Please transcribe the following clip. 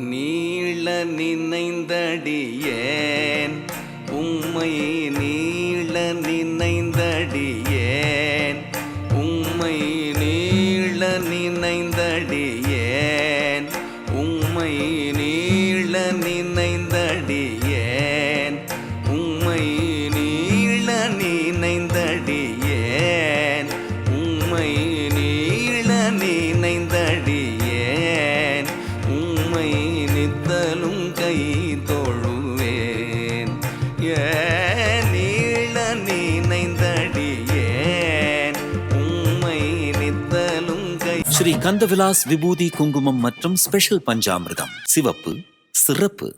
நீள நினைந்தடியேன் உம்மை நீள நினைந்தடியேன் உம்மை நீள நினைந்தடியேன் உம்மை நீள நினைந்தடியேன் உம்மை நீள நினைந்தடியேன் உம்மை நீள நினைந்தடியேன் உம்மை நித்தலும் கை தொழுவேன் நீள நினைந்தடியேன் உம்மை நித்தலும் கை. ஸ்ரீ கந்தவிலாஸ் விபூதி குங்குமம் மற்றும் ஸ்பெஷல் பஞ்சாமிர்தம் சிவப்பு சிறப்பு.